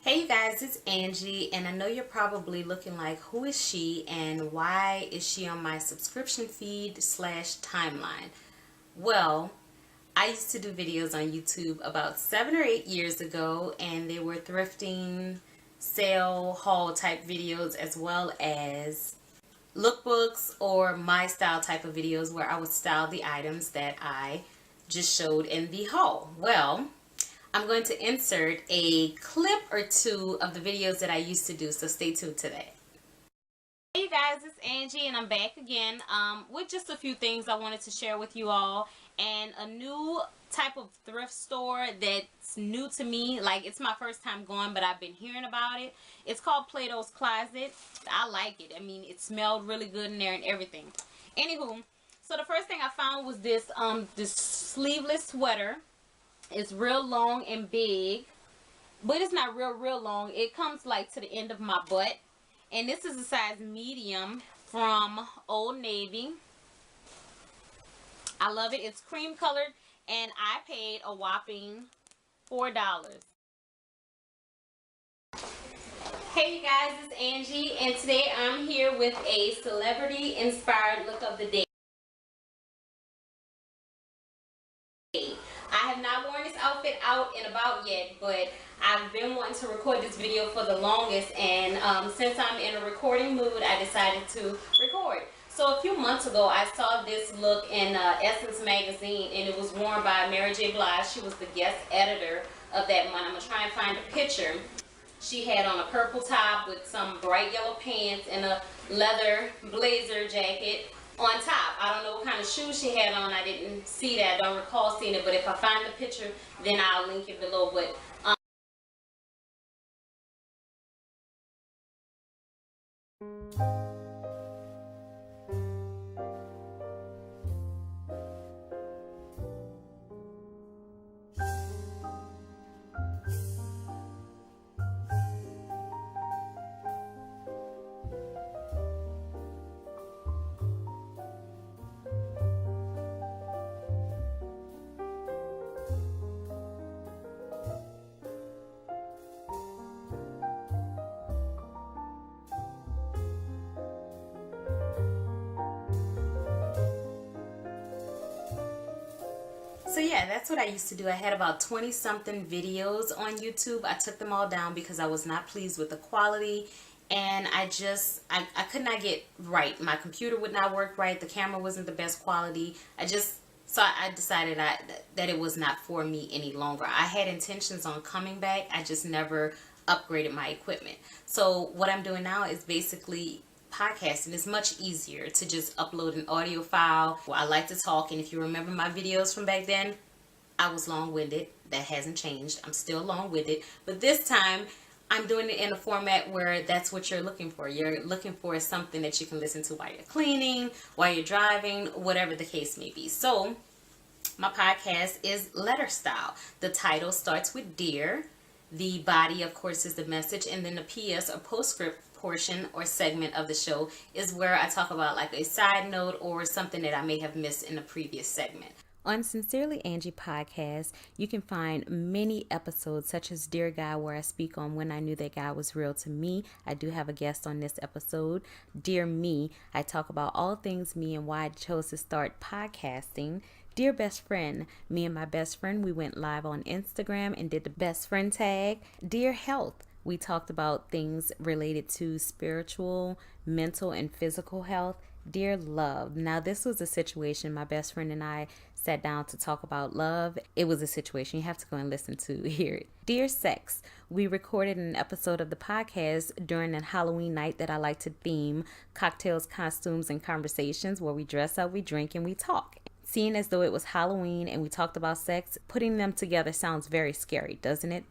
Hey you guys, it's Angie, and I know you're probably looking like, who is she and why is she on my subscription feed slash timeline? Well, I used to do videos on YouTube about 7 or 8 years ago, and they were thrifting, sale, haul type videos, as well as lookbooks or my style type of videos where I would style the items that I just showed in the haul. Well, I'm going to insert a clip or two of the videos that I used to do, so stay tuned to that. Hey you guys, it's Angie and I'm back again with just a few things I wanted to share with you all, and a new type of thrift store that's new to me. Like, it's my first time going, but I've been hearing about it. It's called Plato's Closet. I like it. I mean, it smelled really good in there and everything. Anywho, so the first thing I found was this sleeveless sweater. It's real long and big, but it's not real long. It comes like to the end of my butt, and this is a size medium from Old Navy. I love it. It's cream colored, and I paid a whopping $4. Hey you guys, it's Angie, and today I'm here with a celebrity inspired look of the day. I have not worn this outfit out and about yet, but I've been wanting to record this video for the longest, and since I'm in a recording mood, I decided to record. So a few months ago, I saw this look in Essence magazine, and it was worn by Mary J. Blige. She was the guest editor of that month. I'm going to try and find a picture. She had on a purple top with some bright yellow pants and a leather blazer jacket on top. I don't know what kind of shoes she had on. I didn't see that. I don't recall seeing it, but if I find the picture, then I'll link it below. But so yeah, that's what I used to do. I had about 20 something videos on YouTube. I took them all down because I was not pleased with the quality, and I could not get right. My computer would not work right. The camera wasn't the best quality. So I decided that it was not for me any longer. I had intentions on coming back. I just never upgraded my equipment. So what I'm doing now is basically podcasting. Is much easier to just upload an audio file. Well, I like to talk, and if you remember my videos from back then, I was long-winded. That hasn't changed. I'm still long-winded, but this time I'm doing it in a format where that's what you're looking for. You're looking for something that you can listen to while you're cleaning, while you're driving, whatever the case may be. So my podcast is letter style. The title starts with Dear. The body, of course, is the message, and then the PS or postscript portion or segment of the show is where I talk about like a side note or something that I may have missed in the previous segment. On Sincerely Angie podcast, you can find many episodes such as Dear God, where I speak on when I knew that God was real to me. I do have a guest on this episode. Dear Me, I talk about all things me and why I chose to start podcasting. Dear Best Friend, me and my best friend, we went live on Instagram and did the best friend tag. Dear Health, we talked about things related to spiritual, mental, and physical health. Dear Love, now this was a situation my best friend and I sat down to talk about love. It was a situation you have to go and listen to hear it. Dear Sex, we recorded an episode of the podcast during a Halloween night that I like to theme cocktails, costumes, and conversations, where we dress up, we drink, and we talk. Seeing as though it was Halloween and we talked about sex, putting them together sounds very scary, doesn't it?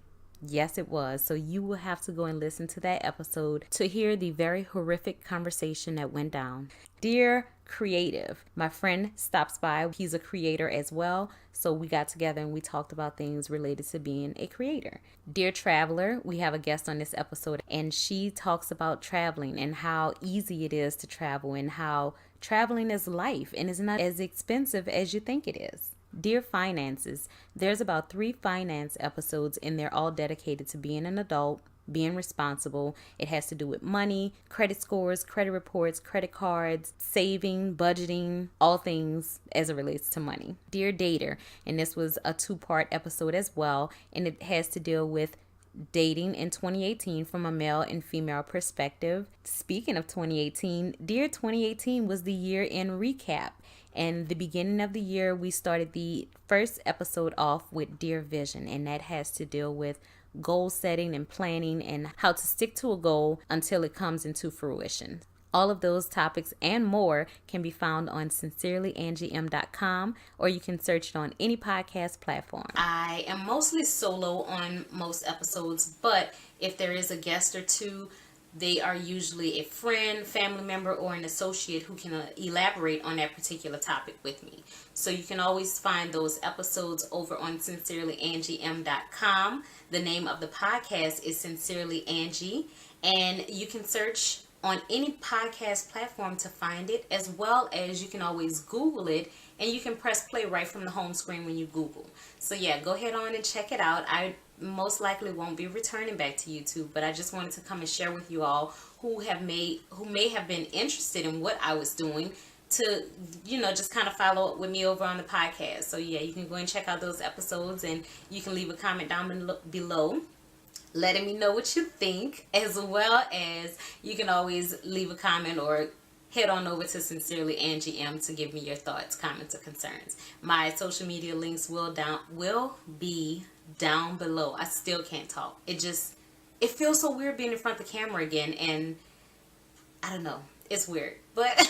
Yes, it was. So you will have to go and listen to that episode to hear the very horrific conversation that went down. Dear Creative, my friend stops by. He's a creator as well. So we got together and we talked about things related to being a creator. Dear Traveler, we have a guest on this episode, and she talks about traveling and how easy it is to travel and how traveling is life and is not as expensive as you think it is. Dear Finances, there's about 3 finance episodes and they're all dedicated to being an adult, being responsible. It has to do with money, credit scores, credit reports, credit cards, saving, budgeting, all things as it relates to money. Dear Dater, and this was a 2-part episode as well, and it has to deal with dating in 2018 from a male and female perspective. Speaking of 2018, Dear 2018 was the year-end recap. And the beginning of the year, we started the first episode off with Dear Vision, and that has to deal with goal setting and planning and how to stick to a goal until it comes into fruition. All of those topics and more can be found on sincerelyangiem.com, or you can search it on any podcast platform. I am mostly solo on most episodes, but if there is a guest or two, they are usually a friend, family member, or an associate who can elaborate on that particular topic with me. So you can always find those episodes over on sincerelyangiem.com. The name of the podcast is Sincerely Angie, and you can search on any podcast platform to find it, as well as you can always Google it, and you can press play right from the home screen when you Google. So yeah, go ahead on and check it out. I most likely won't be returning back to YouTube, but I just wanted to come and share with you all who may have been interested in what I was doing to, just kind of follow up with me over on the podcast. So yeah, you can go and check out those episodes, and you can leave a comment down below letting me know what you think, as well as you can always leave a comment or head on over to Sincerely Angie M to give me your thoughts, comments, or concerns. My social media links will be down below. I still can't talk. It feels so weird being in front of the camera again, and I don't know. It's weird, but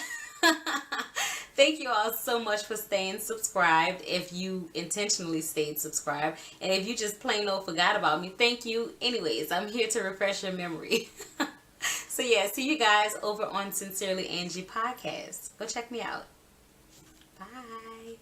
thank you all so much for staying subscribed. If you intentionally stayed subscribed, and if you just plain old forgot about me, thank you. Anyways, I'm here to refresh your memory. So yeah, see you guys over on Sincerely Angie podcast. Go check me out. Bye.